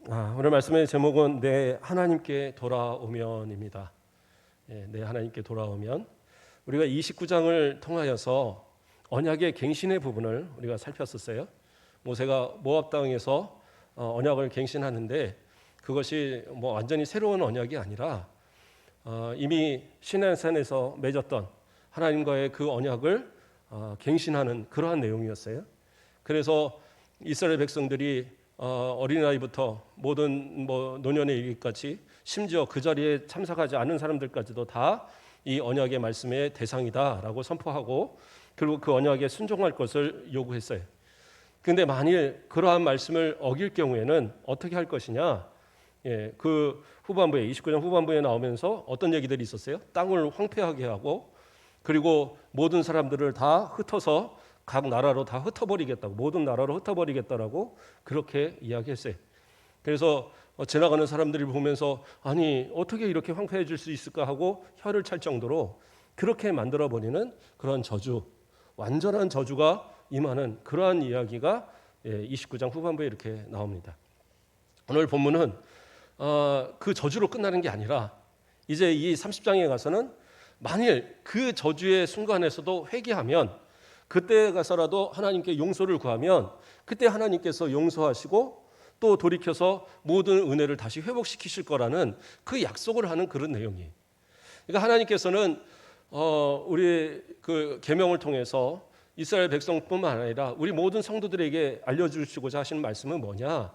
오늘 말씀의 제목은 내 하나님께 돌아오면입니다. 내 하나님께 돌아오면. 우리가 29장을 통하여서 언약의 갱신의 부분을 우리가 살폈었어요. 모세가 모압 땅에서 언약을 갱신하는데 그것이 완전히 새로운 언약이 아니라 이미 시내산에서 맺었던 하나님과의 그 언약을 갱신하는 그러한 내용이었어요. 그래서 이스라엘 백성들이 어린아이부터 모든 노년에 이르기까지 심지어 그 자리에 참석하지 않은 사람들까지도 다 이 언약의 말씀의 대상이다라고 선포하고 그리고 그 언약에 순종할 것을 요구했어요. 그런데 만일 그러한 말씀을 어길 경우에는 어떻게 할 것이냐? 그 후반부에 29장 후반부에 나오면서 어떤 얘기들이 있었어요? 땅을 황폐하게 하고 그리고 모든 사람들을 다 흩어서 각 나라로 다 흩어버리겠다고, 모든 나라로 흩어버리겠다라고 그렇게 이야기했어요. 그래서 지나가는 사람들이 보면서 아니 어떻게 이렇게 황폐해질 수 있을까 하고 혀를 찰 정도로 그렇게 만들어버리는 그런 저주, 완전한 저주가 임하는 그러한 이야기가 29장 후반부에 이렇게 나옵니다. 오늘 본문은 그 저주로 끝나는 게 아니라 이제 이 30장에 가서는 만일 그 저주의 순간에서도 회개하면 그때 가서라도 하나님께 용서를 구하면 그때 하나님께서 용서하시고 또 돌이켜서 모든 은혜를 다시 회복시키실 거라는 그 약속을 하는 그런 내용이에요. 그러니까 하나님께서는 우리 그 계명을 통해서 이스라엘 백성뿐만 아니라 우리 모든 성도들에게 알려주시고자 하시는 말씀은 뭐냐?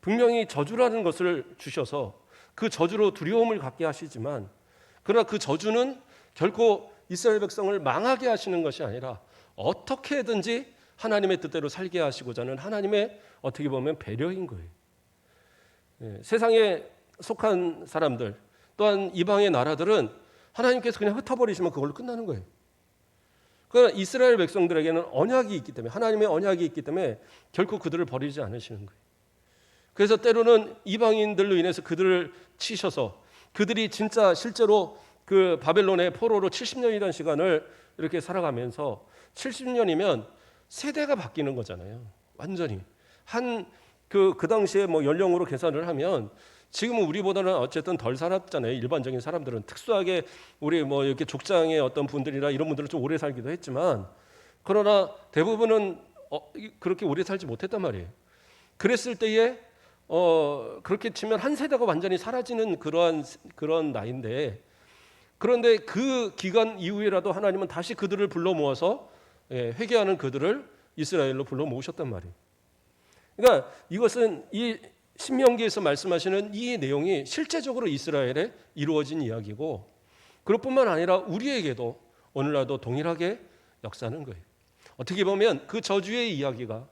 분명히 저주라는 것을 주셔서 그 저주로 두려움을 갖게 하시지만 그러나 그 저주는 결코 이스라엘 백성을 망하게 하시는 것이 아니라 어떻게든지 하나님의 뜻대로 살게 하시고자 하는 하나님의 어떻게 보면 배려인 거예요. 세상에 속한 사람들 또한 이방의 나라들은 하나님께서 그냥 흩어버리시면 그걸로 끝나는 거예요. 그러나 이스라엘 백성들에게는 언약이 있기 때문에 하나님의 언약이 있기 때문에 결코 그들을 버리지 않으시는 거예요. 그래서 때로는 이방인들로 인해서 그들을 치셔서 그들이 진짜 실제로 그 바벨론의 포로로 70년이라는 시간을 이렇게 살아가면서 70년이면 세대가 바뀌는 거잖아요. 완전히 그 당시에 연령으로 계산을 하면 지금은 우리보다는 어쨌든 덜 살았잖아요. 일반적인 사람들은 특수하게 우리 이렇게 족장의 어떤 분들이나 이런 분들은 좀 오래 살기도 했지만 그러나 대부분은 그렇게 오래 살지 못했단 말이에요. 그랬을 때에 그렇게 치면 한 세대가 완전히 사라지는 그런 나이인데 그런데 그 기간 이후에라도 하나님은 다시 그들을 불러 모아서 회개하는 그들을 이스라엘로 불러 모으셨단 말이에요. 그러니까 이것은 이 신명기에서 말씀하시는 이 내용이 실제적으로 이스라엘에 이루어진 이야기고 그럴 뿐만 아니라 우리에게도 오늘날도 동일하게 역사하는 거예요. 어떻게 보면 그 저주의 이야기가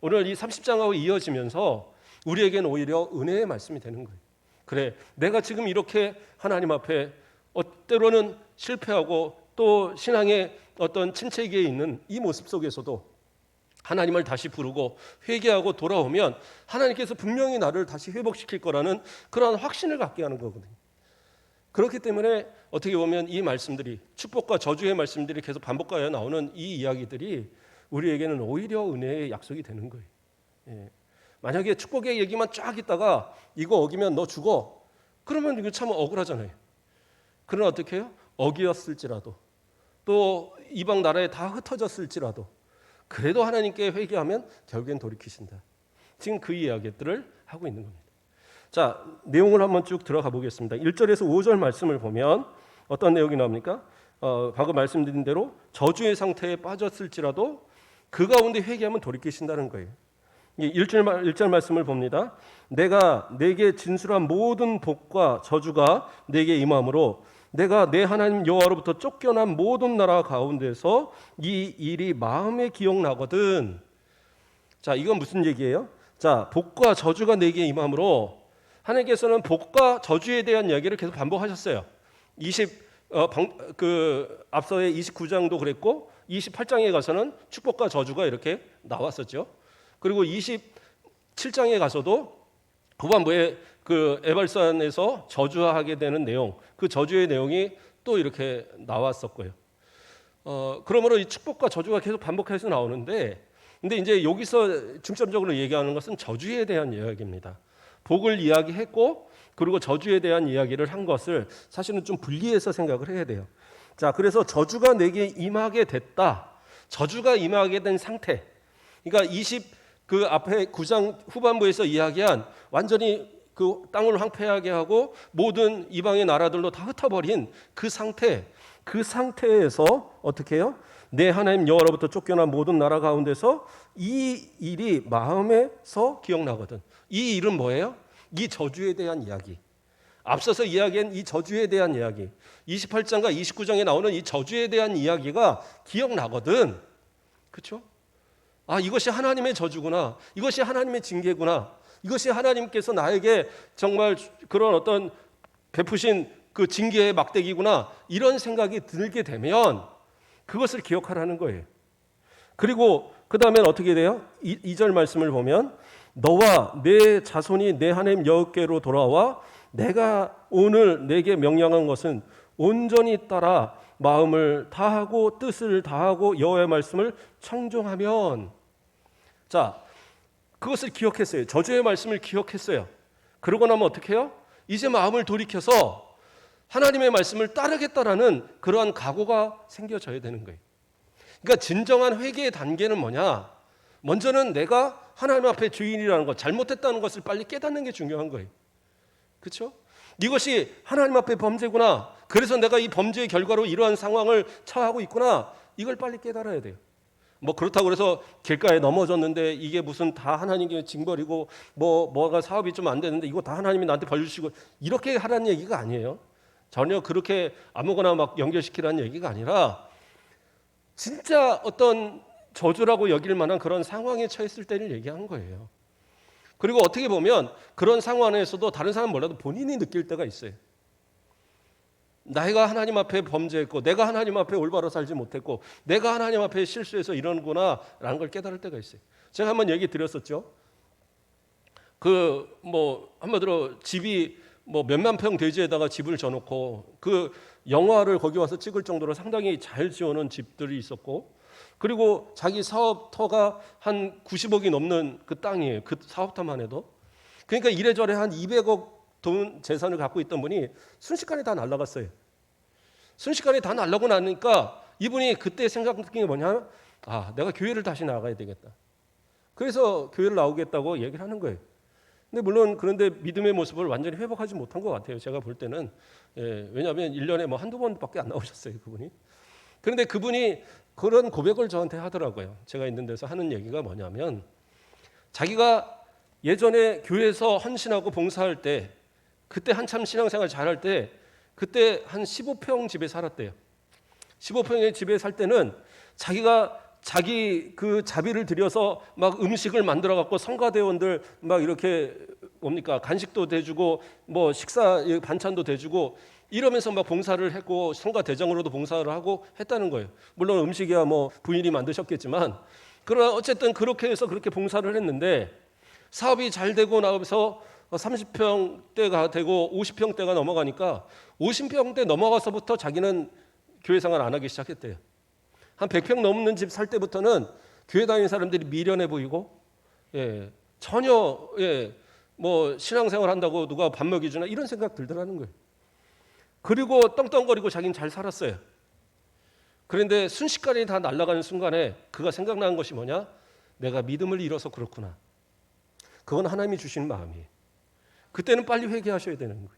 오늘 이 30장하고 이어지면서 우리에게는 오히려 은혜의 말씀이 되는 거예요. 그래, 내가 지금 이렇게 하나님 앞에 때로는 실패하고 또 신앙의 어떤 침체기에 있는 이 모습 속에서도 하나님을 다시 부르고 회개하고 돌아오면 하나님께서 분명히 나를 다시 회복시킬 거라는 그러한 확신을 갖게 하는 거거든요. 그렇기 때문에 어떻게 보면 이 말씀들이 축복과 저주의 말씀들이 계속 반복하여 나오는 이 이야기들이 우리에게는 오히려 은혜의 약속이 되는 거예요. 만약에 축복의 얘기만 쫙 있다가 이거 어기면 너 죽어. 그러면 이거 참 억울하잖아요. 그러나 어떻게 해요? 어기었을지라도 또 이방 나라에 다 흩어졌을지라도 그래도 하나님께 회개하면 결국엔 돌이키신다. 지금 그 이야기들을 하고 있는 겁니다. 자, 내용을 한번 쭉 들어가 보겠습니다. 1절에서 5절 말씀을 보면 어떤 내용이 나옵니까? 방금 말씀드린 대로 저주의 상태에 빠졌을지라도 그 가운데 회개하면 돌이키신다는 거예요. 1절 말씀을 봅니다. 내가 내게 진술한 모든 복과 저주가 내게 임함으로 내가 내 하나님 여호와로부터 쫓겨난 모든 나라 가운데서 이 일이 마음에 기억나거든. 자, 이건 무슨 얘기예요? 자, 복과 저주가 내게 임함으로 하나님께서는 복과 저주에 대한 이야기를 계속 반복하셨어요. 앞서의 29장도 그랬고 28장에 가서는 축복과 저주가 이렇게 나왔었죠. 그리고 27장에 가서도 후반부에 그 에발산에서 저주하게 되는 내용, 그 저주의 내용이 또 이렇게 나왔었고요. 그러므로 이 축복과 저주가 계속 반복해서 나오는데, 근데 이제 여기서 중점적으로 얘기하는 것은 저주에 대한 이야기입니다. 복을 이야기했고 그리고 저주에 대한 이야기를 한 것을 사실은 좀 분리해서 생각을 해야 돼요. 자, 그래서 저주가 내게 임하게 됐다. 저주가 임하게 된 상태. 그러니까 그 앞에 9장 후반부에서 이야기한 완전히 그 땅을 황폐하게 하고 모든 이방의 나라들로 다 흩어버린 그 상태에서 어떻게 해요? 내 하나님 여호와로부터 쫓겨난 모든 나라 가운데서 이 일이 마음에서 기억나거든. 이 일은 뭐예요? 이 저주에 대한 이야기. 앞서서 이야기한 이 저주에 대한 이야기. 28장과 29장에 나오는 이 저주에 대한 이야기가 기억나거든. 그렇죠? 아, 이것이 하나님의 저주구나. 이것이 하나님의 징계구나. 이것이 하나님께서 나에게 정말 그런 어떤 베푸신 그 징계의 막대기구나. 이런 생각이 들게 되면 그것을 기억하라는 거예요. 그리고 그 다음엔 어떻게 돼요? 2절 말씀을 보면 너와 내 자손이 내 하나님 여호와께로 돌아와 내가 오늘 내게 명령한 것은 온전히 따라 마음을 다하고 뜻을 다하고 여호와의 말씀을 청종하면, 자, 그것을 기억했어요. 저주의 말씀을 기억했어요. 그러고 나면 어떻게 해요? 이제 마음을 돌이켜서 하나님의 말씀을 따르겠다라는 그러한 각오가 생겨져야 되는 거예요. 그러니까 진정한 회개의 단계는 뭐냐? 먼저는 내가 하나님 앞에 죄인이라는 것, 잘못했다는 것을 빨리 깨닫는 게 중요한 거예요. 그렇죠? 이것이 하나님 앞에 범죄구나. 그래서 내가 이 범죄의 결과로 이러한 상황을 처하고 있구나. 이걸 빨리 깨달아야 돼요. 뭐 그렇다고 해서 길가에 넘어졌는데 이게 무슨 다 하나님의 징벌이고 뭐가 사업이 좀 안 되는데 이거 다 하나님이 나한테 벌 주시고 이렇게 하라는 얘기가 아니에요. 전혀 그렇게 아무거나 막 연결시키라는 얘기가 아니라 진짜 어떤 저주라고 여길 만한 그런 상황에 처했을 때를 얘기한 거예요. 그리고 어떻게 보면 그런 상황에서도 다른 사람 몰라도 본인이 느낄 때가 있어요. 내가 하나님 앞에 범죄했고 내가 하나님 앞에 올바로 살지 못했고 내가 하나님 앞에 실수해서 이러는구나 라는 걸 깨달을 때가 있어요. 제가 한번 얘기 드렸었죠. 한마디로 집이 몇만 평 대지에다가 집을 져놓고 그 영화를 거기 와서 찍을 정도로 상당히 잘 지어놓은 집들이 있었고, 그리고 자기 사업터가 한 90억이 넘는 그 땅이에요. 그 사업터만 해도. 그러니까 이래저래 한 200억 돈 재산을 갖고 있던 분이 순식간에 다 날아갔어요. 순식간에 다 날아가고 나니까 이분이 그때 생각한 게 뭐냐? 아, 내가 교회를 다시 나가야 되겠다. 그래서 교회를 나오겠다고 얘기를 하는 거예요. 근데 물론 그런데 믿음의 모습을 완전히 회복하지 못한 것 같아요. 제가 볼 때는. 왜냐하면 1년에 한두 번밖에 안 나오셨어요, 그분이. 그런데 그분이 그런 고백을 저한테 하더라고요. 제가 있는 데서 하는 얘기가 뭐냐면 자기가 예전에 교회에서 헌신하고 봉사할 때 그때 한참 신앙생활 잘할 때 그때 한 15평 집에 살았대요. 15평의 집에 살 때는 자기가 자기 그 자비를 들여서 막 음식을 만들어 갖고 성가대원들 막 이렇게 간식도 대주고 식사 반찬도 대주고 이러면서 막 봉사를 했고 성가대장으로도 봉사를 하고 했다는 거예요. 물론 음식이야 부인이 만드셨겠지만 그러나 어쨌든 그렇게 해서 그렇게 봉사를 했는데 사업이 잘 되고 나서 30평대가 되고 50평대가 넘어가니까 50평대 넘어가서부터 자기는 교회 생활 안 하기 시작했대요. 한 100평 넘는 집 살 때부터는 교회 다니는 사람들이 미련해 보이고 전혀 신앙생활 한다고 누가 밥 먹여주나 이런 생각 들더라는 거예요. 그리고 떵떵거리고 자기는 잘 살았어요. 그런데 순식간에 다 날아가는 순간에 그가 생각나는 것이 뭐냐? 내가 믿음을 잃어서 그렇구나. 그건 하나님이 주신 마음이에요. 그때는 빨리 회개하셔야 되는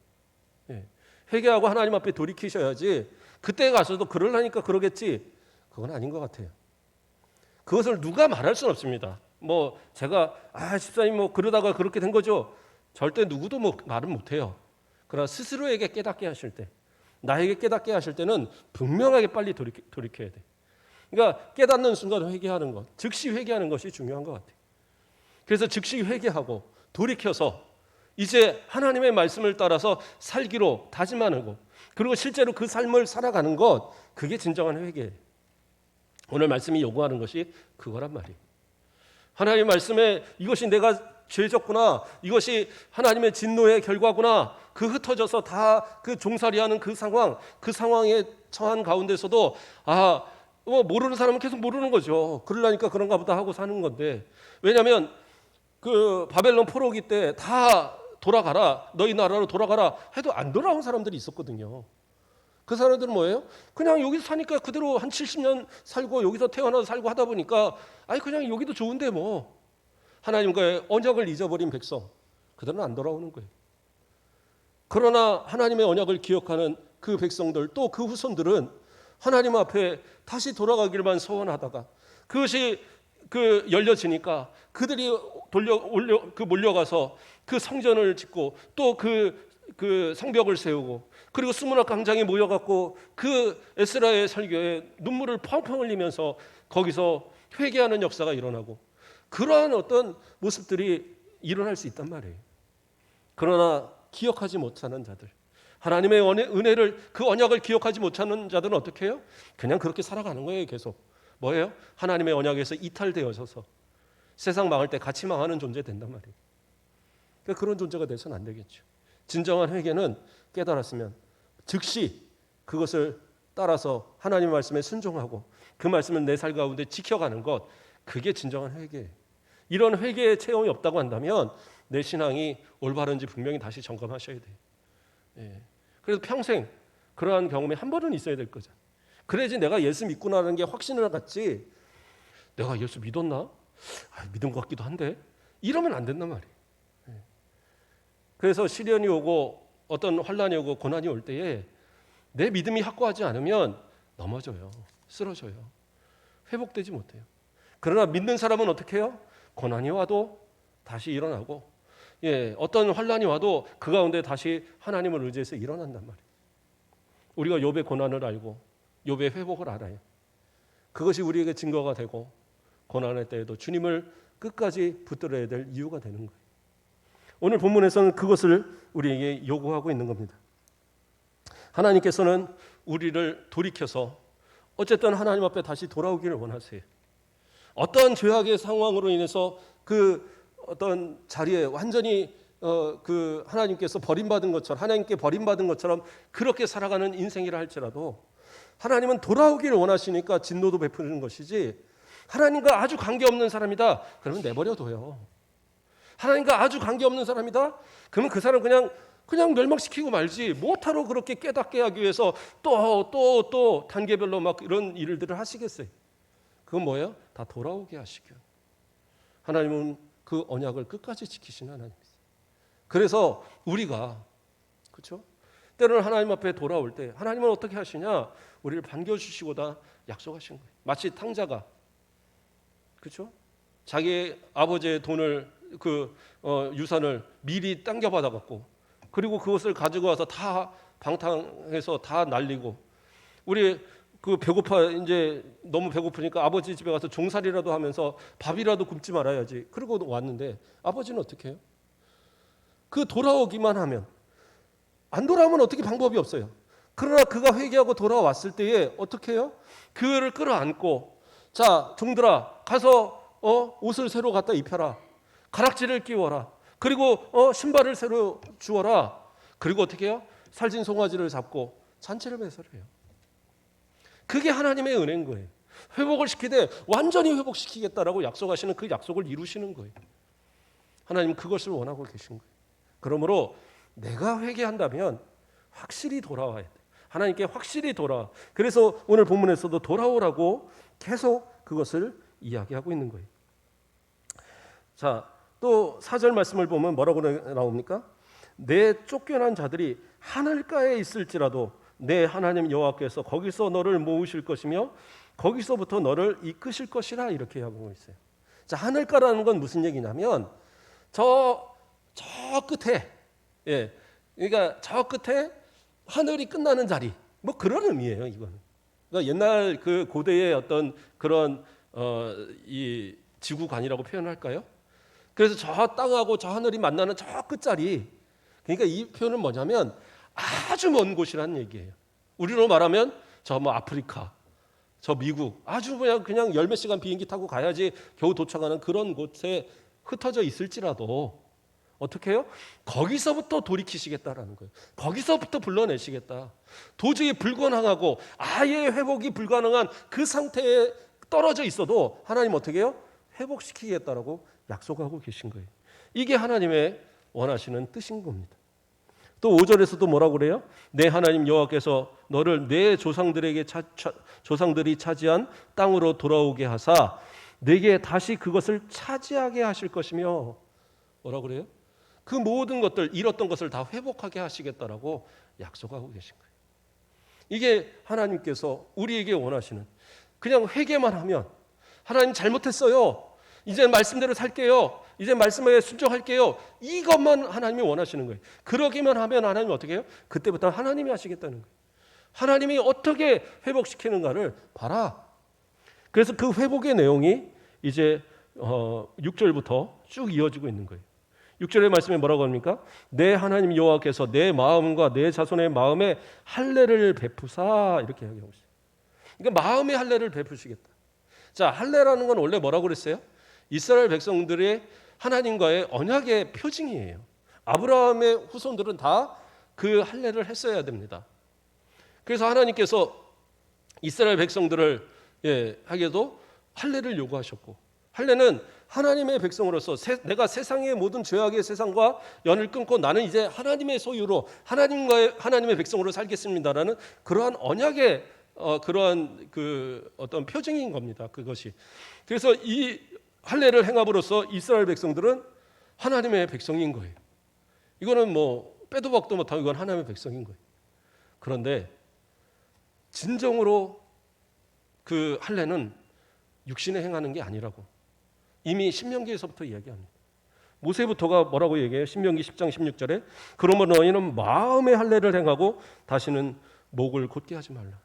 거예요. 회개하고 하나님 앞에 돌이키셔야지 그때 가서도 그러려니까 그러겠지. 그건 아닌 것 같아요. 그것을 누가 말할 수는 없습니다. 제가 집사님 그러다가 그렇게 된 거죠. 절대 누구도 말은 못해요. 그러나 스스로에게 깨닫게 하실 때, 나에게 깨닫게 하실 때는 분명하게 빨리 돌이켜야 돼. 그러니까 깨닫는 순간 회개하는 것, 즉시 회개하는 것이 중요한 것 같아요. 그래서 즉시 회개하고 돌이켜서 이제 하나님의 말씀을 따라서 살기로 다짐하는 것, 그리고 실제로 그 삶을 살아가는 것, 그게 진정한 회개예요. 오늘 말씀이 요구하는 것이 그거란 말이에요. 하나님의 말씀에 이것이 내가 죄졌구나, 이것이 하나님의 진노의 결과구나, 그 흩어져서 다 그 종살이하는 그 상황에 처한 가운데서도 모르는 사람은 계속 모르는 거죠. 그러려니까 그런가 보다 하고 사는 건데, 왜냐하면 그 바벨론 포로기 때 다 돌아가라, 너희 나라로 돌아가라 해도 안 돌아온 사람들이 있었거든요. 그 사람들은 뭐예요? 그냥 여기서 사니까 그대로 한 70년 살고 여기서 태어나서 살고 하다 보니까 아니 그냥 여기도 좋은데 뭐. 하나님과의 언약을 잊어버린 백성, 그들은 안 돌아오는 거예요. 그러나 하나님의 언약을 기억하는 그 백성들, 또 그 후손들은 하나님 앞에 다시 돌아가기를만 소원하다가 그것이 열려지니까 그들이 몰려가서 그 성전을 짓고 또 그 성벽을 세우고 그리고 스무나 광장에 모여갖고 그 에스라의 설교에 눈물을 펑펑 흘리면서 거기서 회개하는 역사가 일어나고 그러한 어떤 모습들이 일어날 수 있단 말이에요. 그러나 기억하지 못하는 자들, 하나님의 은혜를, 그 언약을 기억하지 못하는 자들은 어떻게 해요? 그냥 그렇게 살아가는 거예요. 계속 뭐예요? 하나님의 언약에서 이탈되어져서 세상 망할 때 같이 망하는 존재 된단 말이에요. 그러니까 그런 존재가 돼서는 안 되겠죠. 진정한 회개는 깨달았으면 즉시 그것을 따라서 하나님의 말씀에 순종하고 그 말씀을 내 삶 가운데 지켜가는 것, 그게 진정한 회개예요. 이런 회개의 체험이 없다고 한다면 내 신앙이 올바른지 분명히 다시 점검하셔야 돼요. 예. 그래서 평생 그러한 경험이 한 번은 있어야 될 거죠. 그래야지 내가 예수 믿구나라는 게 확신을 갖지, 내가 예수 믿었나? 믿은 것 같기도 한데, 이러면 안 된단 말이에요. 예. 그래서 시련이 오고 어떤 환난이 오고 고난이 올 때에 내 믿음이 확고하지 않으면 넘어져요. 쓰러져요. 회복되지 못해요. 그러나 믿는 사람은 어떻게 해요? 고난이 와도 다시 일어나고, 예, 어떤 환난이 와도 그 가운데 다시 하나님을 의지해서 일어난단 말이에요. 우리가 욥의 고난을 알고 욥의 회복을 알아요. 그것이 우리에게 증거가 되고 고난의 때에도 주님을 끝까지 붙들어야 될 이유가 되는 거예요. 오늘 본문에서는 그것을 우리에게 요구하고 있는 겁니다. 하나님께서는 우리를 돌이켜서 어쨌든 하나님 앞에 다시 돌아오기를 원하세요. 어떠한 죄악의 상황으로 인해서 그 어떤 자리에 완전히 그 하나님께서 버림받은 것처럼, 하나님께 버림받은 것처럼 그렇게 살아가는 인생이라 할지라도 하나님은 돌아오기를 원하시니까 진노도 베푸는 것이지, 하나님과 아주 관계없는 사람이다 그러면 내버려둬요. 하나님과 아주 관계없는 사람이다 그러면 그 사람 그냥 멸망시키고 말지, 못하러 그렇게 깨닫게 하기 위해서 또 단계별로 막 이런 일들을 하시겠어요. 그건 뭐예요? 다 돌아오게 하시고, 하나님은 그 언약을 끝까지 지키시는 하나님이세요. 그래서 우리가, 그렇죠? 때로는 하나님 앞에 돌아올 때 하나님은 어떻게 하시냐? 우리를 반겨주시고다 약속하신 거예요. 마치 탕자가, 그렇죠? 자기 아버지의 돈을, 유산을 미리 당겨받아 갖고, 그리고 그것을 가지고 와서 다 방탕해서 다 날리고, 우리 이제 너무 배고프니까 아버지 집에 가서 종살이라도 하면서 밥이라도 굶지 말아야지. 그러고 왔는데 아버지는 어떻게 해요? 그 돌아오기만 하면, 안 돌아오면 어떻게 방법이 없어요. 그러나 그가 회개하고 돌아왔을 때에 어떻게 해요? 그를 끌어안고, 자 종들아 가서 옷을 새로 갖다 입혀라, 가락지를 끼워라, 그리고 신발을 새로 주어라. 그리고 어떻게 해요? 살진 송아지를 잡고 잔치를 배설해요. 그게 하나님의 은혜인 거예요. 회복을 시키되 완전히 회복시키겠다라고 약속하시는 그 약속을 이루시는 거예요. 하나님은 그것을 원하고 계신 거예요. 그러므로 내가 회개한다면 확실히 돌아와야 돼. 하나님께 확실히 돌아와. 그래서 오늘 본문에서도 돌아오라고 계속 그것을 이야기하고 있는 거예요. 자, 또 4절 말씀을 보면 뭐라고 나옵니까? 내 쫓겨난 자들이 하늘가에 있을지라도 내 하나님 여호와께서 거기서 너를 모으실 것이며 거기서부터 너를 이끄실 것이라, 이렇게 하고 있어요. 자, 하늘가라는 건 무슨 얘기냐면 저 끝에, 예, 그러니까 저 끝에 하늘이 끝나는 자리, 뭐 그런 의미예요. 이거는. 그러니까 옛날 그 고대의 어떤 그런 이 지구관이라고 표현할까요? 그래서 저 땅하고 저 하늘이 만나는 저 끝자리. 그러니까 이 표현은 뭐냐면 아주 먼 곳이라는 얘기예요. 우리로 말하면 저 뭐 아프리카, 저 미국, 아주 그냥 열 몇 시간 비행기 타고 가야지 겨우 도착하는 그런 곳에 흩어져 있을지라도 어떻게 해요? 거기서부터 돌이키시겠다라는 거예요. 거기서부터 불러내시겠다. 도저히 불가능하고 아예 회복이 불가능한 그 상태에 떨어져 있어도 하나님 어떻게 해요? 회복시키겠다라고 약속하고 계신 거예요. 이게 하나님의 원하시는 뜻인 겁니다. 또 5절에서도 뭐라고 그래요? 내 하나님 여호와께서 너를 내 조상들이 차지한 땅으로 돌아오게 하사 내게 다시 그것을 차지하게 하실 것이며, 뭐라고 그래요? 그 모든 것들, 잃었던 것을 다 회복하게 하시겠다라고 약속하고 계신 거예요. 이게 하나님께서 우리에게 원하시는, 그냥 회개만 하면 하나님 잘못했어요, 이제 말씀대로 살게요, 이제 말씀에 순종할게요, 이것만 하나님이 원하시는 거예요. 그러기만 하면 하나님이 어떻게 해요? 그때부터 하나님이 하시겠다는 거예요. 하나님이 어떻게 회복시키는가를 봐라. 그래서 그 회복의 내용이 이제 6절부터 쭉 이어지고 있는 거예요. 6절의 말씀에 뭐라고 합니까? 내 하나님 여호와께서 내 마음과 내 자손의 마음에 할례를 베푸사, 이렇게 이야기하고 있어요. 그러니까 마음의 할례를 베푸시겠다. 자, 할례라는 건 원래 뭐라고 그랬어요? 이스라엘 백성들의 하나님과의 언약의 표징이에요. 아브라함의 후손들은 다 그 할례를 했어야 됩니다. 그래서 하나님께서 이스라엘 백성들을 하게도 할례를 요구하셨고, 할례는 하나님의 백성으로서 내가 세상의 모든 죄악의 세상과 연을 끊고 나는 이제 하나님의 소유로 하나님의 백성으로 살겠습니다라는 그러한 언약의 그러한 그 어떤 표징인 겁니다. 그것이. 그래서 이 할례를 행함으로써 이스라엘 백성들은 하나님의 백성인 거예요. 이거는 뭐 빼도 박도 못하고 이건 하나님의 백성인 거예요. 그런데 진정으로 그 할례는 육신에 행하는 게 아니라고 이미 신명기에서부터 이야기합니다. 모세부터가 뭐라고 얘기해요? 신명기 10장 16절에 그러므로 너희는 마음의 할례를 행하고 다시는 목을 곧게 하지 말라.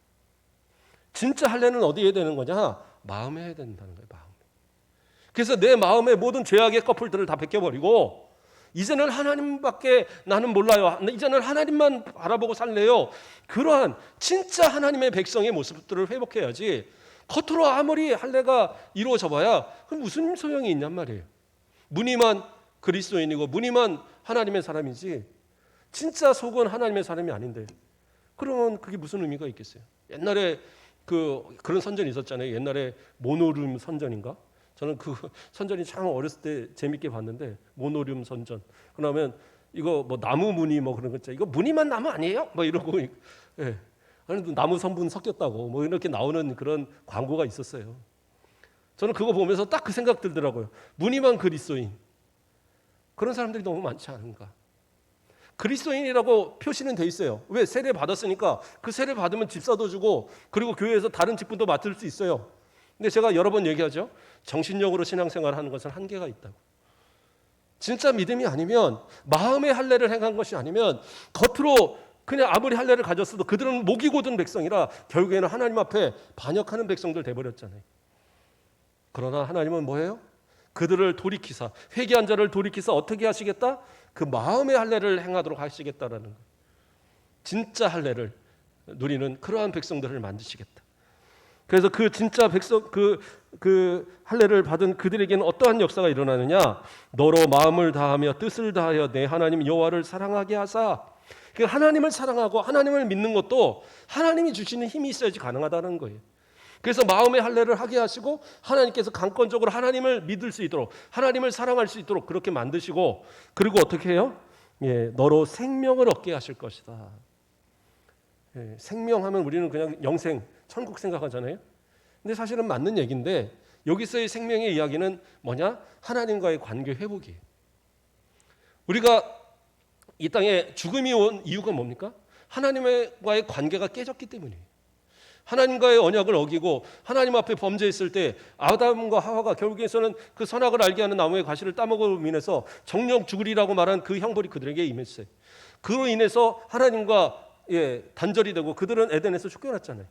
진짜 할례는 어디에 되는 거냐? 마음에 해야 된다는 거예요. 마음에. 그래서 내 마음의 모든 죄악의 커플들을 다 벗겨버리고 이제는 하나님밖에 나는 몰라요, 이제는 하나님만 바라보고 살래요, 그러한 진짜 하나님의 백성의 모습들을 회복해야지 겉으로 아무리 할례가 이루어져 봐야 그럼 무슨 소용이 있냔 말이에요. 무늬만 그리스도인이고 무늬만 하나님의 사람이지 진짜 속은 하나님의 사람이 아닌데 그러면 그게 무슨 의미가 있겠어요? 옛날에 그런 선전이 있었잖아요. 옛날에 모노륨 선전인가? 저는 그 선전이 참 어렸을 때 재밌게 봤는데, 모노륨 선전. 그러면 이거 뭐 나무 무늬 뭐 그런 거 있잖아요. 이거 무늬만 나무 아니에요? 뭐 이러고, 예. 아니 나무 성분 섞였다고 뭐 이렇게 나오는 그런 광고가 있었어요. 저는 그거 보면서 딱 그 생각 들더라고요. 무늬만 그리스도인. 그런 사람들이 너무 많지 않은가? 그리스도인이라고 표시는 돼 있어요. 왜? 세례 받았으니까 그 세례 받으면 집사도 주고 그리고 교회에서 다른 직분도 맡을 수 있어요. 근데 제가 여러 번 얘기하죠. 정신력으로 신앙생활을 하는 것은 한계가 있다고. 진짜 믿음이 아니면, 마음의 할례를 행한 것이 아니면 겉으로 그냥 아무리 할례를 가졌어도 그들은 목이 곧은 백성이라 결국에는 하나님 앞에 반역하는 백성들 돼버렸잖아요. 그러나 하나님은 뭐예요? 그들을 돌이키사, 회개한 자를 돌이키사 어떻게 하시겠다? 그 마음의 할례를 행하도록 하시겠다라는 거예요. 진짜 할례를 누리는 그러한 백성들을 만드시겠다. 그래서 그 진짜 백성 그 할례를 받은 그들에게는 어떠한 역사가 일어나느냐? 너로 마음을 다하며 뜻을 다하여 내 하나님 여호와를 사랑하게 하사. 그 하나님을 사랑하고 하나님을 믿는 것도 하나님이 주시는 힘이 있어야지 가능하다는 거예요. 그래서 마음의 할례를 하게 하시고 하나님께서 강권적으로 하나님을 믿을 수 있도록, 하나님을 사랑할 수 있도록 그렇게 만드시고, 그리고 어떻게 해요? 너로 생명을 얻게 하실 것이다. 생명하면 우리는 그냥 영생, 천국 생각하잖아요. 근데 사실은 맞는 얘기인데 여기서의 생명의 이야기는 뭐냐? 하나님과의 관계 회복이에요. 우리가 이 땅에 죽음이 온 이유가 뭡니까? 하나님과의 관계가 깨졌기 때문이에요. 하나님과의 언약을 어기고 하나님 앞에 범죄했을 때 아담과 하와가 결국에서는 그 선악을 알게 하는 나무의 과실을 따먹음으로 인해서 정령 죽으리라고 말한 그 형벌이 그들에게 임했어요. 그로 인해서 하나님과 단절이 되고 그들은 에덴에서 쫓겨났잖아요.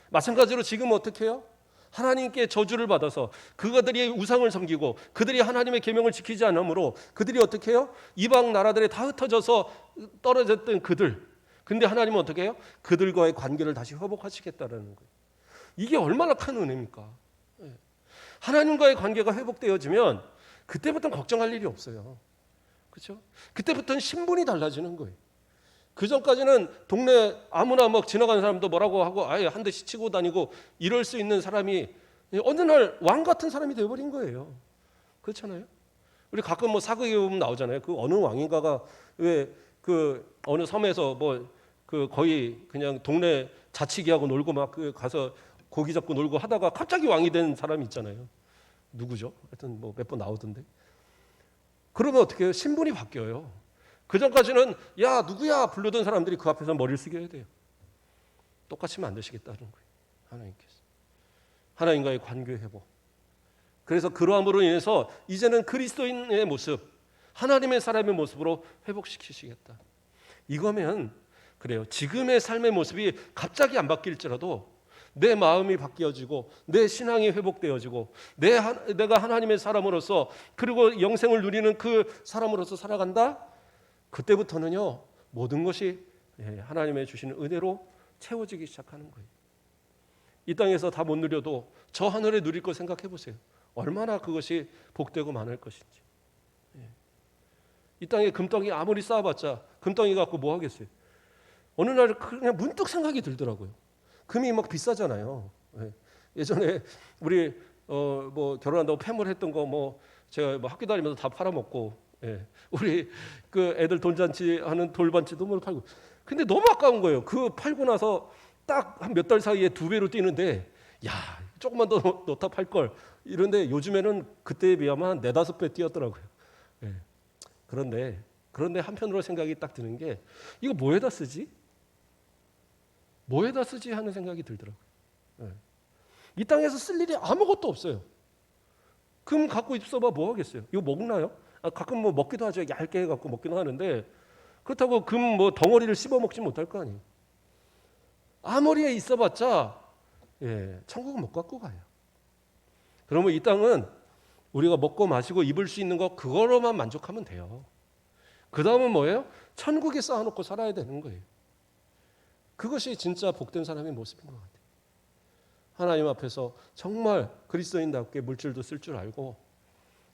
마찬가지로 지금 어떻게 해요? 하나님께 저주를 받아서 그들이 우상을 섬기고 그들이 하나님의 계명을 지키지 않으므로 그들이 어떻게 해요? 이방 나라들에 다 흩어져서 떨어졌던 그들. 근데 하나님은 어떻게 해요? 그들과의 관계를 다시 회복하시겠다라는 거예요. 이게 얼마나 큰 은혜입니까? 하나님과의 관계가 회복되어지면 그때부터는 걱정할 일이 없어요. 그렇죠? 그때부터는 신분이 달라지는 거예요. 그 전까지는 동네 아무나 막 지나가는 사람도 뭐라고 하고 아예 한 대씩 치고 다니고 이럴 수 있는 사람이 어느 날 왕 같은 사람이 되어버린 거예요. 그렇잖아요. 우리 가끔 뭐 사극에 보면 나오잖아요. 그 어느 왕인가가 왜 그 어느 섬에서 뭐 그 거의 그냥 동네 자치기하고 놀고 막 그 가서 고기 잡고 놀고 하다가 갑자기 왕이 된 사람이 있잖아요. 누구죠? 하여튼 뭐 몇 번 나오던데. 그러면 어떻게 해요? 신분이 바뀌어요. 그 전까지는 야 누구야 부르던 사람들이 그 앞에서 머리를 숙여야 돼요. 똑같이 만드시겠다는 거예요. 하나님께서. 하나님과의 관계 회복. 그래서 그러함으로 인해서 이제는 그리스도인의 모습, 하나님의 사람의 모습으로 회복시키시겠다. 이거면 그래요. 지금의 삶의 모습이 갑자기 안 바뀔지라도 내 마음이 바뀌어지고 내 신앙이 회복되어지고 내가 하나님의 사람으로서 그리고 영생을 누리는 그 사람으로서 살아간다. 그때부터는요 모든 것이 하나님의 주시는 은혜로 채워지기 시작하는 거예요. 이 땅에서 다 못 누려도 저 하늘에 누릴 거 생각해 보세요. 얼마나 그것이 복되고 많을 것인지. 이 땅에 금덩이 아무리 쌓아봤자 금덩이 갖고 뭐 하겠어요. 어느 날 그냥 문득 생각이 들더라고요. 금이 막 비싸잖아요. 예전에 우리 뭐 결혼한다고 폐물했던 거 뭐 제가 뭐 학교 다니면서 다 팔아먹고, 우리 그 애들 돈잔치 하는 돌반지도 뭐 팔고. 근데 너무 아까운 거예요. 그 팔고 나서 딱 한 몇 달 사이에 2배로 뛰는데, 야 조금만 더 넣다 팔 걸. 이런데 요즘에는 그때에 비하면 한 4-5배 뛰었더라고요. 그런데 한편으로 생각이 딱 드는 게 이거 뭐에다 쓰지? 뭐에다 쓰지 하는 생각이 들더라고요. 이 땅에서 쓸 일이 아무것도 없어요. 금 갖고 있어봐 뭐 하겠어요? 이거 먹나요? 가끔 뭐 먹기도 하죠. 얇게 해갖고 먹기도 하는데 그렇다고 금 뭐 덩어리를 씹어 먹지 못할 거 아니에요. 아무리 있어봤자 천국은 못 갖고 가요. 그러면 이 땅은 우리가 먹고 마시고 입을 수 있는 거 그거로만 만족하면 돼요. 그 다음은 뭐예요? 천국에 쌓아놓고 살아야 되는 거예요. 그것이 진짜 복된 사람의 모습인 것 같아요. 하나님 앞에서 정말 그리스도인답게 물질도 쓸 줄 알고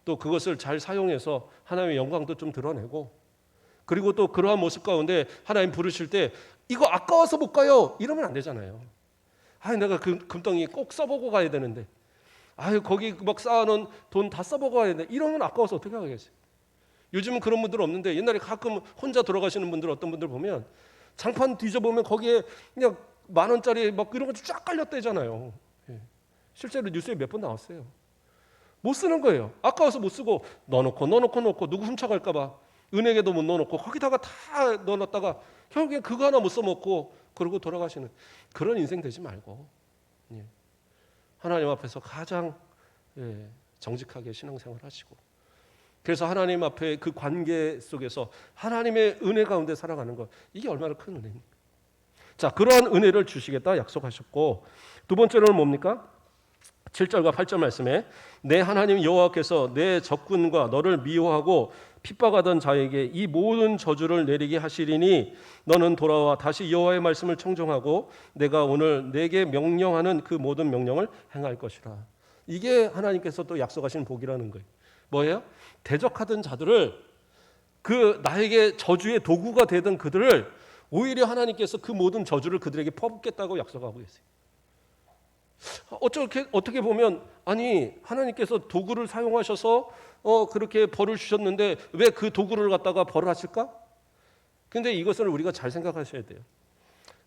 또 그것을 잘 사용해서 하나님의 영광도 좀 드러내고 그리고 또 그러한 모습 가운데 하나님 부르실 때 이거 아까워서 못 가요 이러면 안 되잖아요. 내가 그 금덩이 꼭 써보고 가야 되는데 거기 막 쌓아놓은 돈 다 써보고 가야 되는데 이러면 아까워서 어떻게 하겠어요. 요즘은 그런 분들 없는데 옛날에 가끔 혼자 돌아가시는 분들 어떤 분들 보면 장판 뒤져보면 거기에 그냥 10,000원짜리 막 이런 거 쫙 깔렸대잖아요. 실제로 뉴스에 몇 번 나왔어요. 못 쓰는 거예요. 아까워서 못 쓰고 넣어놓고 누구 훔쳐갈까 봐 은행에도 못 넣어놓고 거기다가 다 넣어놨다가 결국에 그거 하나 못 써먹고 그러고 돌아가시는 그런 인생 되지 말고 하나님 앞에서 가장 정직하게 신앙생활 하시고 그래서 하나님 앞에 그 관계 속에서 하나님의 은혜 가운데 살아가는 것 이게 얼마나 큰 은혜입니까? 자, 그러한 은혜를 주시겠다 약속하셨고 두 번째로는 뭡니까? 7절과 8절 말씀에 내 하나님 여호와께서 내 적군과 너를 미워하고 핍박하던 자에게 이 모든 저주를 내리게 하시리니 너는 돌아와 다시 여호와의 말씀을 청종하고 내가 오늘 내게 명령하는 그 모든 명령을 행할 것이라. 이게 하나님께서 또 약속하신 복이라는 거예요. 뭐예요? 대적하던 자들을 그 나에게 저주의 도구가 되던 그들을 오히려 하나님께서 그 모든 저주를 그들에게 퍼붓겠다고 약속하고 계세요. 어떻게 보면 하나님께서 도구를 사용하셔서 그렇게 벌을 주셨는데 왜 그 도구를 갖다가 벌을 하실까? 근데 이것을 우리가 잘 생각하셔야 돼요.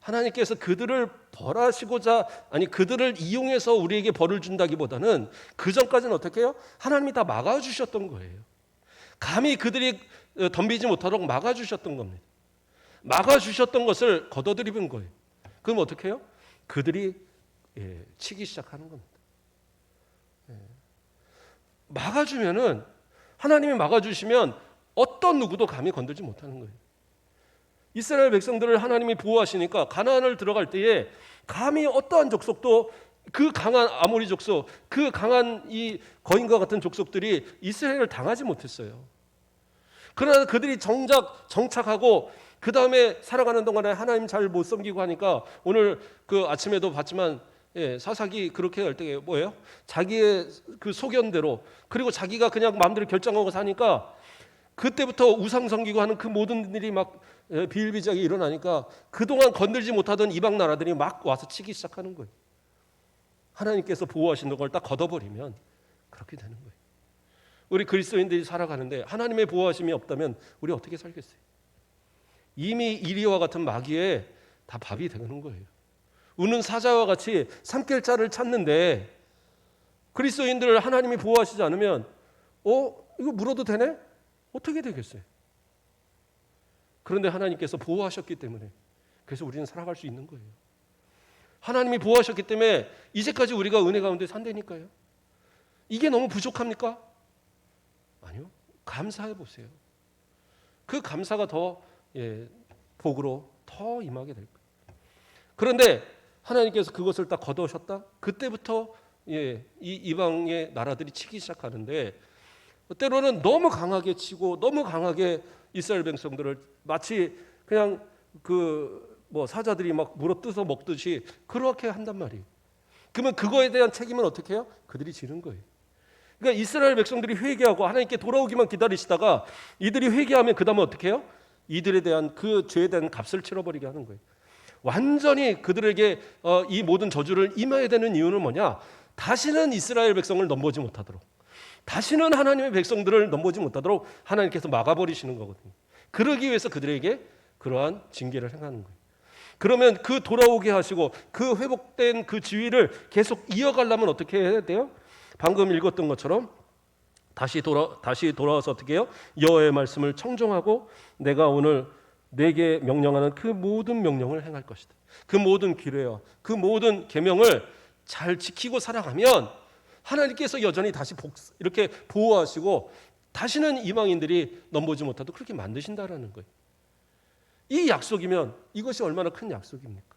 하나님께서 그들을 벌하시고자 그들을 이용해서 우리에게 벌을 준다기보다는 그 전까지는 어떻게 해요? 하나님이 다 막아주셨던 거예요. 감히 그들이 덤비지 못하도록 막아주셨던 겁니다. 막아주셨던 것을 걷어들이는 거예요. 그럼 어떻게 해요? 그들이 치기 시작하는 겁니다. 막아주면은 하나님이 막아주시면 어떤 누구도 감히 건들지 못하는 거예요. 이스라엘 백성들을 하나님이 보호하시니까 가나안을 들어갈 때에 감히 어떠한 족속도 그 강한 아모리 족속, 그 강한 이 거인과 같은 족속들이 이스라엘을 당하지 못했어요. 그러나 그들이 정착하고 그 다음에 살아가는 동안에 하나님 잘 못 섬기고 하니까 오늘 그 아침에도 봤지만 사사기 그렇게 할 때 뭐예요? 자기의 그 소견대로 그리고 자기가 그냥 마음대로 결정하고 사니까 그때부터 우상 섬기고 하는 그 모든 일이 막 비일비재하게 일어나니까 그동안 건들지 못하던 이방 나라들이 막 와서 치기 시작하는 거예요. 하나님께서 보호하시는 걸 딱 걷어버리면 그렇게 되는 거예요. 우리 그리스도인들이 살아가는데 하나님의 보호하심이 없다면 우리 어떻게 살겠어요? 이미 이리와 같은 마귀에 다 밥이 되는 거예요. 우는 사자와 같이 삼킬 자를 찾는데 그리스도인들을 하나님이 보호하시지 않으면 이거 물어도 되네? 어떻게 되겠어요? 그런데 하나님께서 보호하셨기 때문에 그래서 우리는 살아갈 수 있는 거예요. 하나님이 보호하셨기 때문에 이제까지 우리가 은혜 가운데 산다니까요. 이게 너무 부족합니까? 아니요. 감사해 보세요. 그 감사가 더 복으로 더 임하게 될 거예요. 그런데 하나님께서 그것을 딱 거두셨다? 그때부터 이 이방의 나라들이 치기 시작하는데 때로는 너무 강하게 치고 너무 강하게 이스라엘 백성들을 마치 그냥 사자들이 막 물어 뜯어 먹듯이 그렇게 한단 말이에요. 그러면 그거에 대한 책임은 어떻게 해요? 그들이 지는 거예요. 그러니까 이스라엘 백성들이 회개하고 하나님께 돌아오기만 기다리시다가 이들이 회개하면 그 다음에 어떻게 해요? 이들에 대한 그 죄에 대한 값을 치러버리게 하는 거예요. 완전히 그들에게 이 모든 저주를 임해야 되는 이유는 뭐냐? 다시는 이스라엘 백성을 넘보지 못하도록, 다시는 하나님의 백성들을 넘보지 못하도록 하나님께서 막아버리시는 거거든요. 그러기 위해서 그들에게 그러한 징계를 행하는 거예요. 그러면 그 돌아오게 하시고 그 회복된 그 지위를 계속 이어가려면 어떻게 해야 돼요? 방금 읽었던 것처럼 다시 돌아와서 어떻게 해요? 여호와의 말씀을 청종하고 내가 오늘 내게 명령하는 그 모든 명령을 행할 것이다. 그 모든 규례와 그 모든 계명을 잘 지키고 살아가면 하나님께서 여전히 다시 이렇게 보호하시고 다시는 이방인들이 넘보지 못하도록 그렇게 만드신다라는 거예요. 이 약속이면 이것이 얼마나 큰 약속입니까?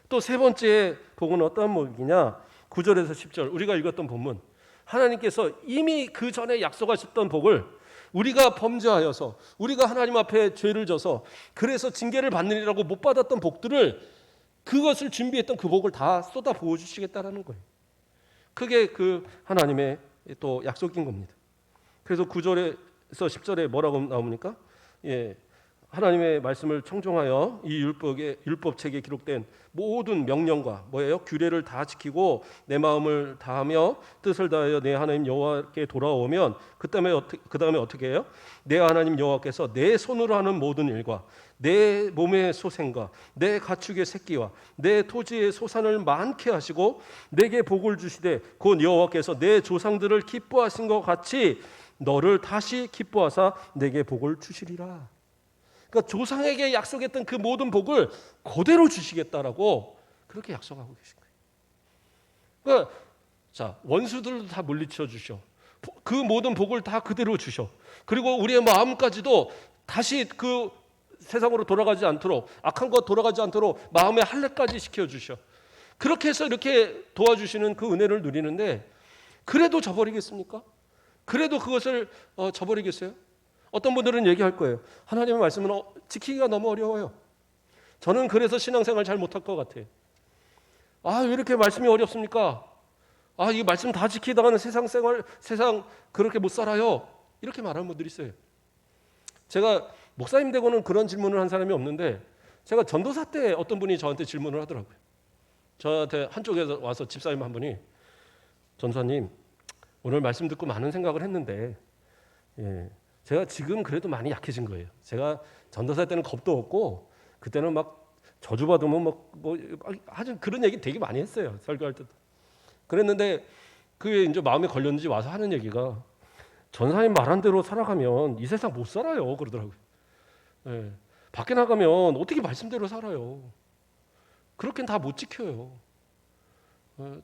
또 세 번째 복은 어떠한 복이냐? 9절에서 10절 우리가 읽었던 본문, 하나님께서 이미 그 전에 약속하셨던 복을 우리가 범죄하여서 우리가 하나님 앞에 죄를 져서 그래서 징계를 받느니라고 못 받았던 복들을 그것을 준비했던 그 복을 다 쏟아 부어주시겠다라는 거예요. 그게 그 하나님의 또 약속인 겁니다. 그래서 9절에서 10절에 뭐라고 나옵니까? 하나님의 말씀을 청종하여 이 율법책에 기록된 모든 명령과 뭐예요? 규례를 다 지키고 내 마음을 다하며 뜻을 다하여 내 하나님 여호와께 돌아오면 그 다음에 어떻게 해요? 내 하나님 여호와께서 내 손으로 하는 모든 일과 내 몸의 소생과 내 가축의 새끼와 내 토지의 소산을 많게 하시고 내게 복을 주시되 곧 여호와께서 내 조상들을 기뻐하신 것 같이 너를 다시 기뻐하사 내게 복을 주시리라. 그러니까 조상에게 약속했던 그 모든 복을 그대로 주시겠다라고 그렇게 약속하고 계신 거예요. 그러니까 원수들도 다 물리쳐 주셔. 그 모든 복을 다 그대로 주셔. 그리고 우리의 마음까지도 다시 그 세상으로 돌아가지 않도록, 악한 것 돌아가지 않도록 마음의 할례까지 시켜 주셔. 그렇게 해서 이렇게 도와주시는 그 은혜를 누리는데 그래도 저버리겠습니까? 그래도 그것을 저버리겠어요? 어떤 분들은 얘기할 거예요. 하나님의 말씀은 지키기가 너무 어려워요. 저는 그래서 신앙생활 잘 못할 것 같아요. 왜 이렇게 말씀이 어렵습니까? 이 말씀 다 지키다가는 세상 그렇게 못 살아요. 이렇게 말하는 분들이 있어요. 제가 목사님 되고는 그런 질문을 한 사람이 없는데 제가 전도사 때 어떤 분이 저한테 질문을 하더라고요. 저한테 한쪽에서 와서 집사님 한 분이 전사님 오늘 말씀 듣고 많은 생각을 했는데 제가 지금 그래도 많이 약해진 거예요. 제가 전도사 때는 겁도 없고 그때는 막 저주받으면 아주 그런 얘기 되게 많이 했어요. 설교할 때도. 그랬는데 그게 이제 마음에 걸렸는지 와서 하는 얘기가 전사님 말한 대로 살아가면 이 세상 못 살아요. 그러더라고요. 밖에 나가면 어떻게 말씀대로 살아요. 그렇게는 다 못 지켜요.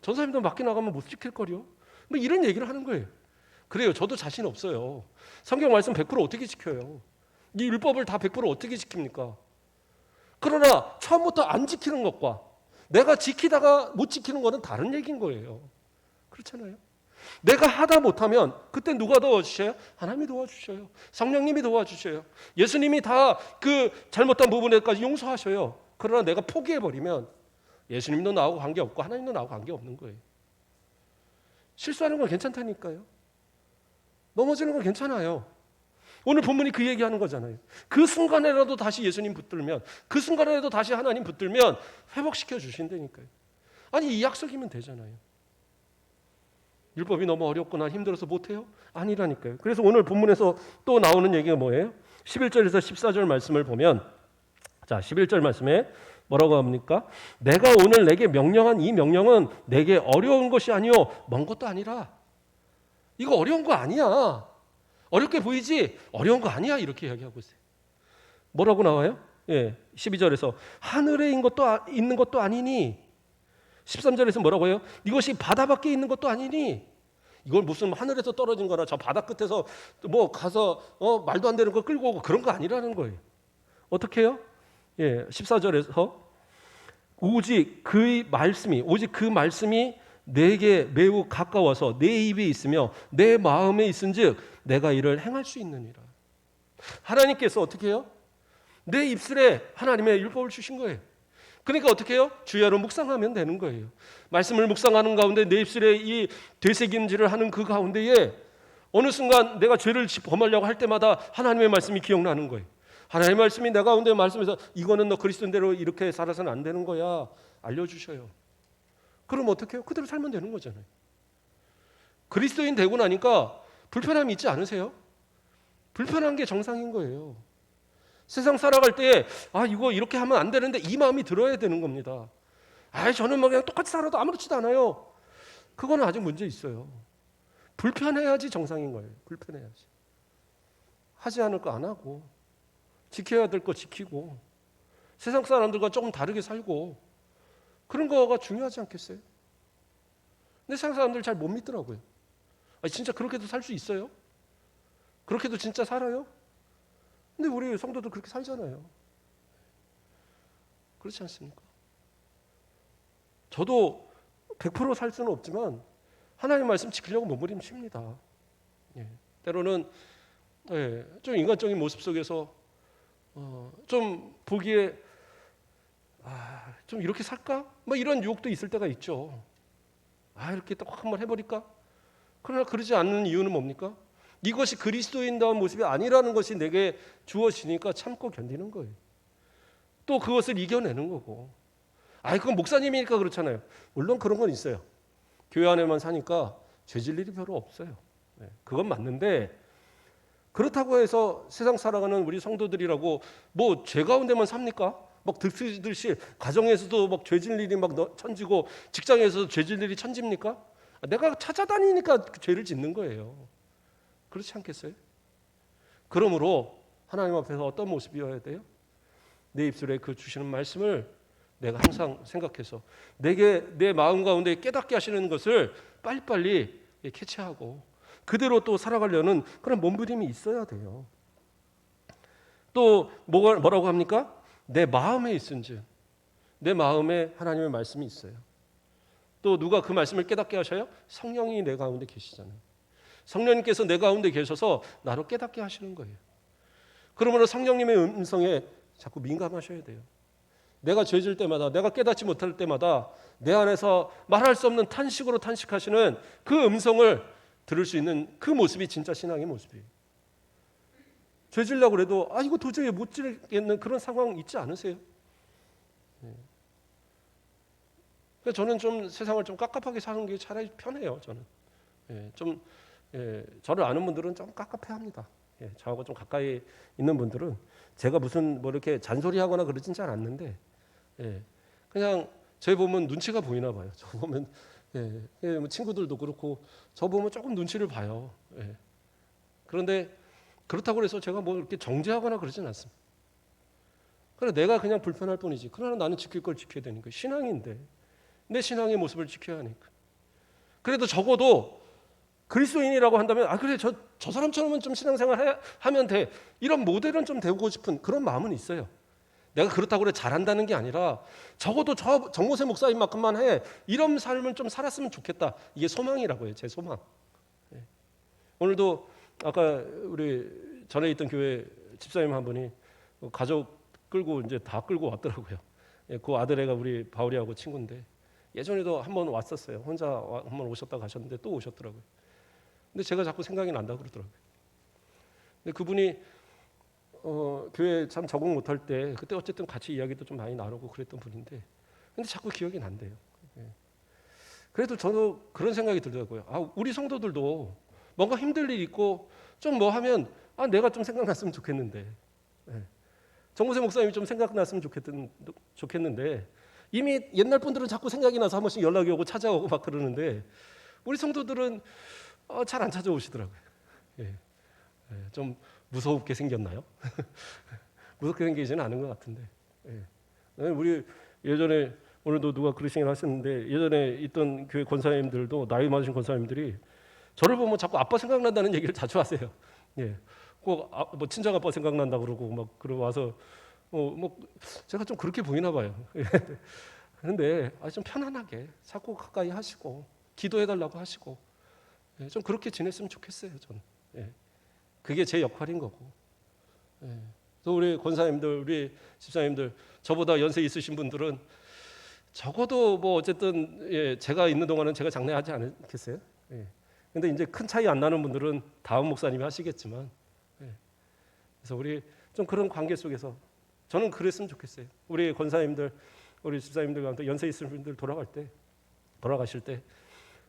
전사님도 밖에 나가면 못 지킬 거요. 이런 얘기를 하는 거예요. 그래요. 저도 자신 없어요. 성경 말씀 100% 어떻게 지켜요? 이 율법을 다 100% 어떻게 지킵니까? 그러나 처음부터 안 지키는 것과 내가 지키다가 못 지키는 것은 다른 얘기인 거예요. 그렇잖아요. 내가 하다 못하면 그때 누가 도와주셔요? 하나님이 도와주셔요. 성령님이 도와주셔요. 예수님이 다 그 잘못한 부분에까지 용서하셔요. 그러나 내가 포기해버리면 예수님도 나하고 관계없고 하나님도 나하고 관계없는 거예요. 실수하는 건 괜찮다니까요. 넘어지는 건 괜찮아요. 오늘 본문이 그 얘기하는 거잖아요. 그 순간에라도 다시 예수님 붙들면, 그 순간에라도 다시 하나님 붙들면 회복시켜 주신다니까요. 이 약속이면 되잖아요. 율법이 너무 어렵거나 힘들어서 못해요? 아니라니까요. 그래서 오늘 본문에서 또 나오는 얘기가 뭐예요? 11절에서 14절 말씀을 보면, 자, 11절 말씀에 뭐라고 합니까? 내가 오늘 내게 명령한 이 명령은 내게 어려운 것이 아니요 먼 것도 아니라. 이거 어려운 거 아니야. 어렵게 보이지? 어려운 거 아니야. 이렇게 이야기하고 있어요. 뭐라고 나와요? 12절에서 하늘에 있는 것도 아니니. 13절에서 뭐라고 해요? 이것이 바다 밖에 있는 것도 아니니. 이걸 무슨 하늘에서 떨어진 거나 저 바다 끝에서 뭐 가서 말도 안 되는 거 끌고 오고 그런 거 아니라는 거예요. 어떻게 해요? 14절에서 오직 그 말씀이 내게 매우 가까워서 내 입에 있으며 내 마음에 있은즉 내가 이를 행할 수 있느니라. 하나님께서 어떻게 해요? 내 입술에 하나님의 율법을 주신 거예요. 그러니까 어떻게 해요? 주야로 묵상하면 되는 거예요. 말씀을 묵상하는 가운데 내 입술에 이 되새김질을 하는 그 가운데에 어느 순간 내가 죄를 범하려고 할 때마다 하나님의 말씀이 기억나는 거예요. 하나님의 말씀이 내 가운데 말씀에서 이거는 너 그리스도인대로 이렇게 살아서는 안 되는 거야 알려주셔요. 그럼 어떻게 해요? 그대로 살면 되는 거잖아요. 그리스도인 되고 나니까 불편함이 있지 않으세요? 불편한 게 정상인 거예요. 세상 살아갈 때 이거 이렇게 하면 안 되는데 이 마음이 들어야 되는 겁니다. 저는 뭐 그냥 똑같이 살아도 아무렇지도 않아요. 그거는 아직 문제 있어요. 불편해야지 정상인 거예요. 불편해야지. 하지 않을 거 안 하고 지켜야 될 거 지키고 세상 사람들과 조금 다르게 살고 그런 거가 중요하지 않겠어요? 근데 세상 사람들 잘 못 믿더라고요. 진짜 그렇게도 살 수 있어요? 그렇게도 진짜 살아요? 근데 우리 성도들 그렇게 살잖아요. 그렇지 않습니까? 저도 100% 살 수는 없지만 하나님 말씀 지키려고 몸부림칩니다. 때로는 좀 인간적인 모습 속에서 좀 보기에 좀 이렇게 살까? 뭐 이런 유혹도 있을 때가 있죠. 이렇게 딱 한번 해버릴까? 그러나 그러지 않는 이유는 뭡니까? 이것이 그리스도인다운 모습이 아니라는 것이 내게 주어지니까 참고 견디는 거예요. 또 그것을 이겨내는 거고. 그건 목사님이니까 그렇잖아요. 물론 그런 건 있어요. 교회 안에만 사니까 죄질 일이 별로 없어요. 그건 맞는데 그렇다고 해서 세상 살아가는 우리 성도들이라고 뭐 죄 가운데만 삽니까? 막 득실득실 가정에서도 막 죄질 일이 막 천지고 직장에서도 죄질 일이 천지입니까? 내가 찾아다니니까 죄를 짓는 거예요. 그렇지 않겠어요? 그러므로 하나님 앞에서 어떤 모습이어야 돼요? 내 입술에 그 주시는 말씀을 내가 항상 생각해서 내게 내 마음 가운데 깨닫게 하시는 것을 빨리빨리 캐치하고 그대로 또 살아가려는 그런 몸부림이 있어야 돼요. 또 뭐라고 합니까? 내 마음에 있은즉 내 마음에 하나님의 말씀이 있어요. 또 누가 그 말씀을 깨닫게 하셔요? 성령이 내 가운데 계시잖아요. 성령님께서 내 가운데 계셔서 나로 깨닫게 하시는 거예요. 그러므로 성령님의 음성에 자꾸 민감하셔야 돼요. 내가 죄질 때마다 내가 깨닫지 못할 때마다 내 안에서 말할 수 없는 탄식으로 탄식하시는 그 음성을 들을 수 있는 그 모습이 진짜 신앙의 모습이에요. 죄질려고 해도 이거 도저히 못 지겠는 그런 상황 있지 않으세요? 그래서 저는 좀 세상을 좀 깝깝하게 사는 게 차라리 편해요. 저는 저를 아는 분들은 좀 깝깝해합니다. 저하고 좀 가까이 있는 분들은 제가 무슨 뭐 이렇게 잔소리하거나 그러진 잘 않는데 그냥 저 보면 눈치가 보이나 봐요. 저 보면 뭐 친구들도 그렇고 저 보면 조금 눈치를 봐요. 그런데 그렇다고 해서 제가 뭐 이렇게 정죄하거나 그러진 않습니다. 그래 내가 그냥 불편할 뿐이지. 그러나 나는 지킬 걸 지켜야 되니까 신앙인데 내 신앙의 모습을 지켜야 하니까. 그래도 적어도 그리스도인이라고 한다면 그래 저 사람처럼은 좀 신앙생활 하면 돼. 이런 모델은 좀 되고 싶은 그런 마음은 있어요. 내가 그렇다고 그래 잘한다는 게 아니라 적어도 저 정모세 목사님만큼만 해. 이런 삶을 좀 살았으면 좋겠다. 이게 소망이라고 해요. 제 소망. 오늘도 아까 우리 전에 있던 교회 집사님 한 분이 가족 끌고 이제 다 끌고 왔더라고요. 그 아들애가 우리 바울이하고 친구인데 예전에도 한번 왔었어요. 혼자 한번 오셨다 가셨는데 또 오셨더라고요. 근데 제가 자꾸 생각이 난다 그러더라고요. 근데 그분이 교회 참 적응 못할 때 그때 어쨌든 같이 이야기도 좀 많이 나누고 그랬던 분인데 근데 자꾸 기억이 난대요. 그래도 저도 그런 생각이 들더라고요. 우리 성도들도 뭔가 힘들 일 있고 좀 뭐 하면 내가 좀 생각났으면 좋겠는데, 정무세 목사님이 좀 생각났으면 좋겠는데 이미 옛날 분들은 자꾸 생각이 나서 한 번씩 연락이 오고 찾아오고 막 그러는데 우리 성도들은 잘 안 찾아오시더라고요. 좀 무섭게 생겼나요? 무섭게 생기지는 않은 것 같은데. 우리 예전에 오늘도 누가 그러시긴 하셨는데 예전에 있던 교회 권사님들도 나이 많으신 권사님들이 저를 보면 자꾸 아빠 생각난다는 얘기를 자주 하세요. 꼭 뭐 친정 아빠 생각난다 그러고 막 그러고 와서 뭐 제가 좀 그렇게 보이나 봐요. 그런데 좀 편안하게 자꾸 가까이 하시고 기도해달라고 하시고 좀 그렇게 지냈으면 좋겠어요. 저는 그게 제 역할인 거고. 또 우리 권사님들, 우리 집사님들, 저보다 연세 있으신 분들은 적어도 뭐 어쨌든 제가 있는 동안은 제가 장례하지 않겠어요? 근데 이제 큰 차이 안 나는 분들은 다음 목사님이 하시겠지만, 그래서 우리 좀 그런 관계 속에서 저는 그랬으면 좋겠어요. 우리 권사님들, 우리 집사님들과 연세 있으신 분들 돌아가실 때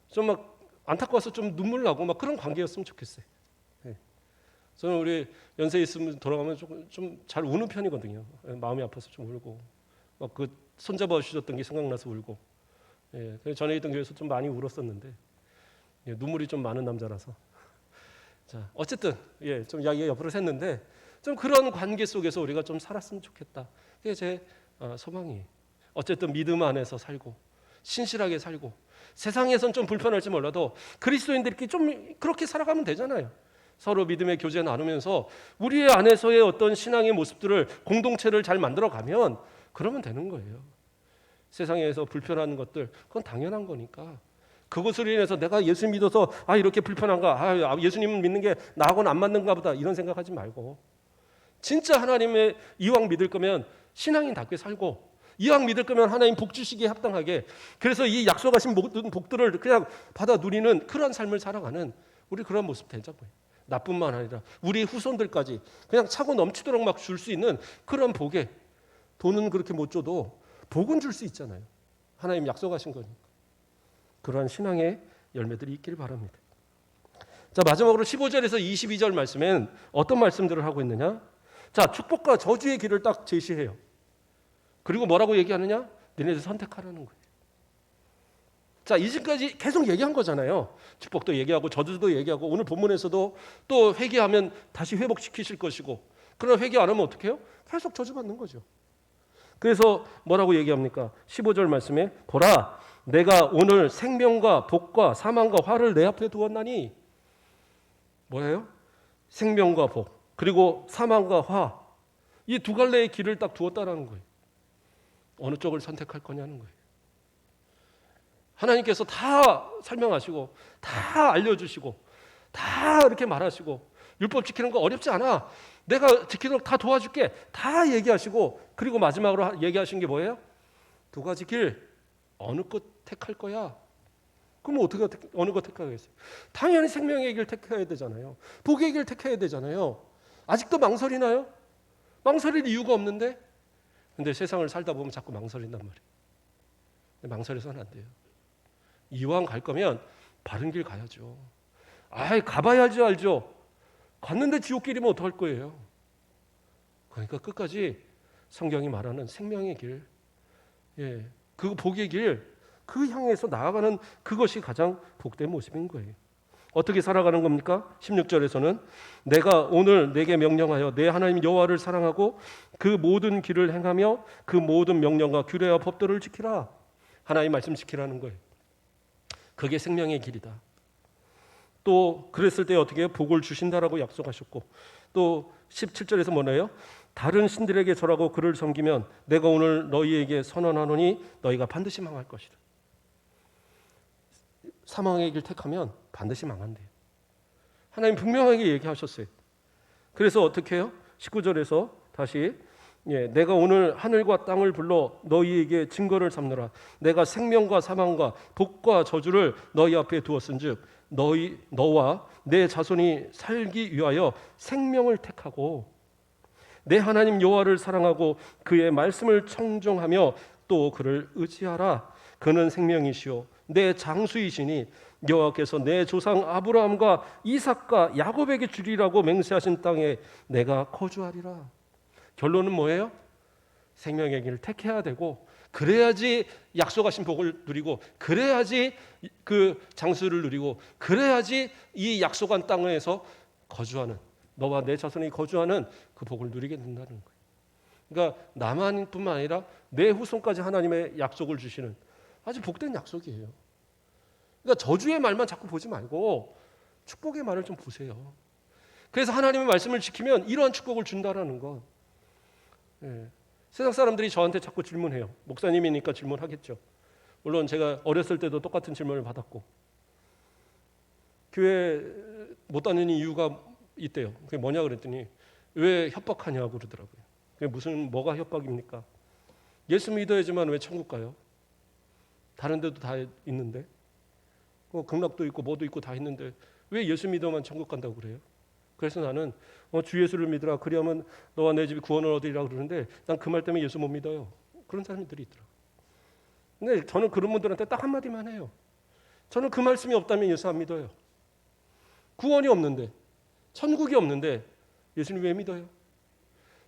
좀 막 안타까워서 좀 눈물 나고 막 그런 관계였으면 좋겠어요. 저는 우리 연세 있으면 돌아가면 좀 잘 우는 편이거든요. 마음이 아파서 좀 울고, 막 그 손잡아 주셨던 게 생각나서 울고. 전에 있던 교회에서 좀 많이 울었었는데 눈물이 좀 많은 남자라서. 자, 어쨌든 좀 이야기가 옆으로 샜는데 좀 그런 관계 속에서 우리가 좀 살았으면 좋겠다. 그게 제 소망이. 어쨌든 믿음 안에서 살고 신실하게 살고 세상에선 좀 불편할지 몰라도 그리스도인들끼리 좀 그렇게 살아가면 되잖아요. 서로 믿음의 교제 나누면서 우리 안에서의 어떤 신앙의 모습들을 공동체를 잘 만들어가면 그러면 되는 거예요. 세상에서 불편한 것들 그건 당연한 거니까 그것으로 인해서 내가 예수 믿어서 이렇게 불편한가, 예수님 믿는 게 나하고는 안 맞는가 보다 이런 생각하지 말고 진짜 하나님의 이왕 믿을 거면 신앙인답게 살고 이왕 믿을 거면 하나님 복 주시기에 합당하게 그래서 이 약속하신 모든 복들을 그냥 받아 누리는 그런 삶을 살아가는 우리 그런 모습 되자고요. 나뿐만 아니라 우리 후손들까지 그냥 차고 넘치도록 막 줄 수 있는 그런 복에 돈은 그렇게 못 줘도 복은 줄 수 있잖아요. 하나님 약속하신 거니까. 그러한 신앙의 열매들이 있길 바랍니다. 자, 마지막으로 15절에서 22절 말씀엔 어떤 말씀들을 하고 있느냐? 자, 축복과 저주의 길을 딱 제시해요. 그리고 뭐라고 얘기하느냐? 너네들 선택하라는 거예요. 자, 이제까지 계속 얘기한 거잖아요. 축복도 얘기하고 저주도 얘기하고 오늘 본문에서도 또 회개하면 다시 회복시키실 것이고 그러나 회개 안 하면 어떻게 해요? 계속 저주받는 거죠. 그래서 뭐라고 얘기합니까? 15절 말씀에 보라 내가 오늘 생명과 복과 사망과 화를 내 앞에 두었나니 뭐예요? 생명과 복 그리고 사망과 화 이 두 갈래의 길을 딱 두었다라는 거예요. 어느 쪽을 선택할 거냐는 거예요. 하나님께서 다 설명하시고 다 알려주시고 다 이렇게 말하시고 율법 지키는 거 어렵지 않아. 내가 지키도록 다 도와줄게. 다 얘기하시고 그리고 마지막으로 얘기하신 게 뭐예요? 두 가지 길 어느 것 택할 거야? 그럼 어떻게 어느 것 택하겠어요? 당연히 생명의 길 택해야 되잖아요. 복의 길 택해야 되잖아요. 아직도 망설이나요? 망설일 이유가 없는데 근데 세상을 살다 보면 자꾸 망설인단 말이에요. 망설여서는 안 돼요. 이왕 갈 거면 바른 길 가야죠. 가봐야지 알죠. 갔는데 지옥길이면 어떡할 거예요. 그러니까 끝까지 성경이 말하는 생명의 길, 그 복의 길, 그 향해서 나아가는 그것이 가장 복된 모습인 거예요. 어떻게 살아가는 겁니까? 16절에서는 내가 오늘 내게 명령하여 내 하나님 여호와를 사랑하고 그 모든 길을 행하며 그 모든 명령과 규례와 법도를 지키라. 하나님 말씀 지키라는 거예요. 그게 생명의 길이다. 또 그랬을 때 어떻게 해요? 복을 주신다라고 약속하셨고 또 17절에서 뭐래요? 다른 신들에게 절하고 그를 섬기면 내가 오늘 너희에게 선언하노니 너희가 반드시 망할 것이다. 사망의 길 택하면 반드시 망한대요. 하나님 분명하게 얘기하셨어요. 그래서 어떻게 해요? 19절에서 다시 내가 오늘 하늘과 땅을 불러 너희에게 증거를 삼느라 내가 생명과 사망과 복과 저주를 너희 앞에 두었은즉 너와 내 자손이 살기 위하여 생명을 택하고 내 하나님 여호와를 사랑하고 그의 말씀을 청종하며 또 그를 의지하라. 그는 생명이시요 내 장수이시니 여호와께서 내 조상 아브라함과 이삭과 야곱에게 주리라고 맹세하신 땅에 내가 거주하리라. 결론은 뭐예요? 생명의 길을 택해야 되고, 그래야지 약속하신 복을 누리고, 그래야지 그 장수를 누리고, 그래야지 이 약속한 땅에서 거주하는, 너와 내 자손이 거주하는 그 복을 누리게 된다는 거예요. 그러니까 나만뿐만 아니라 내 후손까지 하나님의 약속을 주시는 아주 복된 약속이에요. 그러니까 저주의 말만 자꾸 보지 말고 축복의 말을 좀 보세요. 그래서 하나님의 말씀을 지키면 이러한 축복을 준다라는 것. 예. 세상 사람들이 저한테 자꾸 질문해요. 목사님이니까 질문하겠죠. 물론 제가 어렸을 때도 똑같은 질문을 받았고, 교회 못 다니는 이유가 있대요. 그게 뭐냐 그랬더니 왜 협박하냐고 그러더라고요. 그게 뭐가 협박입니까? 예수 믿어야지만 왜 천국 가요? 다른 데도 다 있는데, 극락도 있고 뭐도 있고 다 있는데 왜 예수 믿어만 천국 간다고 그래요? 그래서 나는 주 예수를 믿으라, 그리하면 너와 내 집이 구원을 얻으리라 그러는데 난 그 말 때문에 예수 못 믿어요. 그런 사람들이 있더라고요. 근데 저는 그런 분들한테 딱 한마디만 해요. 저는 그 말씀이 없다면 예수 안 믿어요. 구원이 없는데, 천국이 없는데 예수님 왜 믿어요?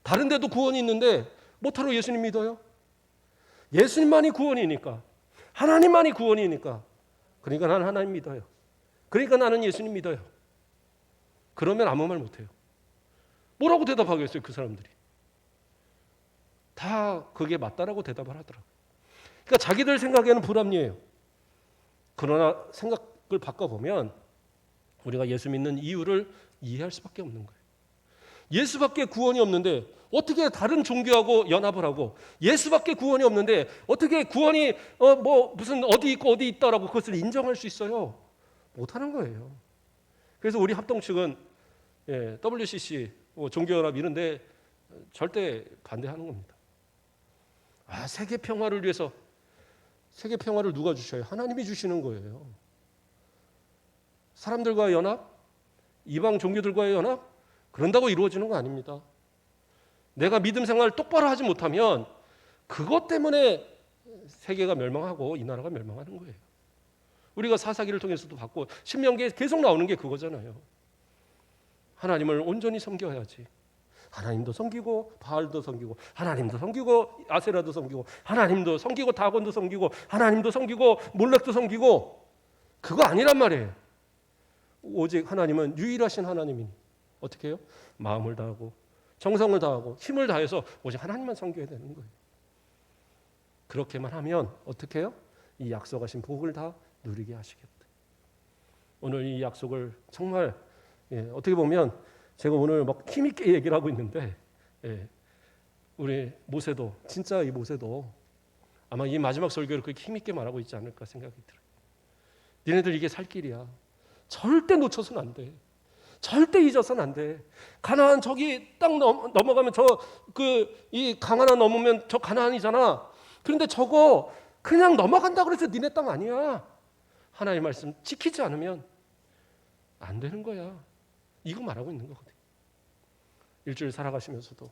다른 데도 구원이 있는데 못하러 예수님 믿어요? 예수님만이 구원이니까, 하나님만이 구원이니까, 그러니까 나는 하나님 믿어요. 그러니까 나는 예수님 믿어요. 그러면 아무 말 못해요. 뭐라고 대답하겠어요? 그 사람들이 다 그게 맞다라고 대답을 하더라고요. 그러니까 자기들 생각에는 불합리해요. 그러나 생각을 바꿔보면 우리가 예수 믿는 이유를 이해할 수밖에 없는 거예요. 예수밖에 구원이 없는데 어떻게 다른 종교하고 연합을 하고, 예수밖에 구원이 없는데 어떻게 구원이 무슨 어디 있고 어디 있다라고 그것을 인정할 수 있어요? 못하는 거예요. 그래서 우리 합동 측은 WCC, 종교연합 이런데 절대 반대하는 겁니다. 세계 평화를 위해서, 세계 평화를 누가 주셔요? 하나님이 주시는 거예요. 사람들과의 연합, 이방 종교들과의 연합, 그런다고 이루어지는 거 아닙니다. 내가 믿음 생활을 똑바로 하지 못하면 그것 때문에 세계가 멸망하고 이 나라가 멸망하는 거예요. 우리가 사사기를 통해서도 봤고 신명기에 계속 나오는 게 그거잖아요. 하나님을 온전히 섬겨야지. 하나님도 섬기고 바알도 섬기고 하나님도 섬기고 아세라도 섬기고 하나님도 섬기고 다곤도 섬기고 하나님도 섬기고 몰렉도 섬기고, 그거 아니란 말이에요. 오직 하나님은 유일하신 하나님이니 어떻게 해요? 마음을 다하고 정성을 다하고 힘을 다해서 오직 하나님만 섬겨야 되는 거예요. 그렇게만 하면 어떻게 해요? 이 약속하신 복을 다 누리게 하시겠다. 오늘 이 약속을 정말 어떻게 보면 제가 오늘 막 힘있게 얘기를 하고 있는데, 우리 모세도, 진짜 이 모세도 아마 이 마지막 설교를 그렇게 힘있게 말하고 있지 않을까 생각이 들어요. 니네들 이게 살 길이야. 절대 놓쳐서는 안 돼. 절대 잊어서는 안 돼. 가나안 저기 땅 넘어가면 이 강 하나 넘으면 저 가나안이잖아. 그런데 저거 그냥 넘어간다 그래서 니네 땅 아니야. 하나님의 말씀 지키지 않으면 안 되는 거야. 이거 말하고 있는 거거든. 일주일 살아가시면서도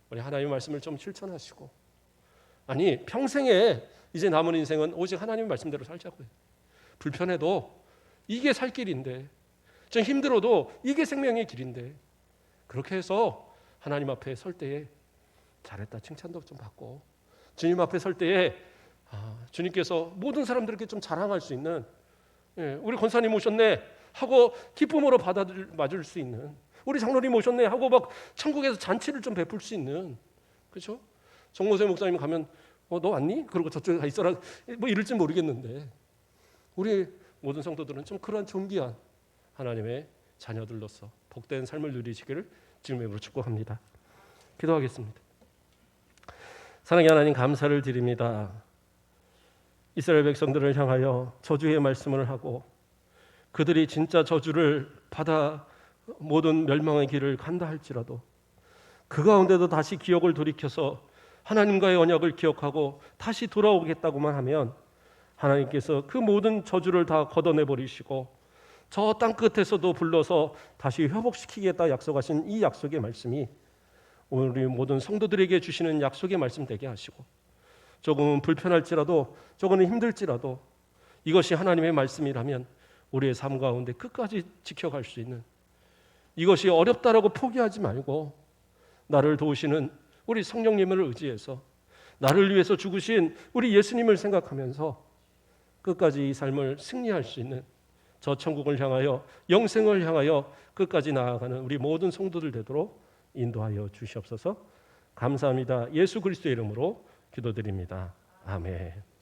우리 하나님의 말씀을 좀 실천하시고, 아니 평생에 이제 남은 인생은 오직 하나님의 말씀대로 살자고요. 불편해도 이게 살 길인데, 좀 힘들어도 이게 생명의 길인데, 그렇게 해서 하나님 앞에 설 때에 잘했다 칭찬도 좀 받고, 주님 앞에 설 때에 주님께서 모든 사람들에게 좀 자랑할 수 있는, 우리 권사님 오셨네 하고 기쁨으로 맞을 수 있는, 우리 장로님 오셨네 하고 막 천국에서 잔치를 좀 베풀 수 있는, 그렇죠? 정모세 목사님 가면 너 왔니? 그러고 저쪽에 가 있어라 뭐 이럴지 모르겠는데, 우리 모든 성도들은 좀 그러한 존귀한 하나님의 자녀들로서 복된 삶을 누리시기를 주님의 이름으로 축복합니다. 기도하겠습니다. 사랑의 하나님, 감사를 드립니다. 이스라엘 백성들을 향하여 저주의 말씀을 하고 그들이 진짜 저주를 받아 모든 멸망의 길을 간다 할지라도 그 가운데도 다시 기억을 돌이켜서 하나님과의 언약을 기억하고 다시 돌아오겠다고만 하면 하나님께서 그 모든 저주를 다 걷어내 버리시고 저 땅 끝에서도 불러서 다시 회복시키겠다 약속하신 이 약속의 말씀이 오늘 우리 모든 성도들에게 주시는 약속의 말씀 되게 하시고, 조금은 불편할지라도, 조금은 힘들지라도 이것이 하나님의 말씀이라면 우리의 삶 가운데 끝까지 지켜갈 수 있는, 이것이 어렵다라고 포기하지 말고 나를 도우시는 우리 성령님을 의지해서 나를 위해서 죽으신 우리 예수님을 생각하면서 끝까지 이 삶을 승리할 수 있는, 저 천국을 향하여 영생을 향하여 끝까지 나아가는 우리 모든 성도들 되도록 인도하여 주시옵소서. 감사합니다. 예수 그리스도의 이름으로 기도드립니다. 아멘.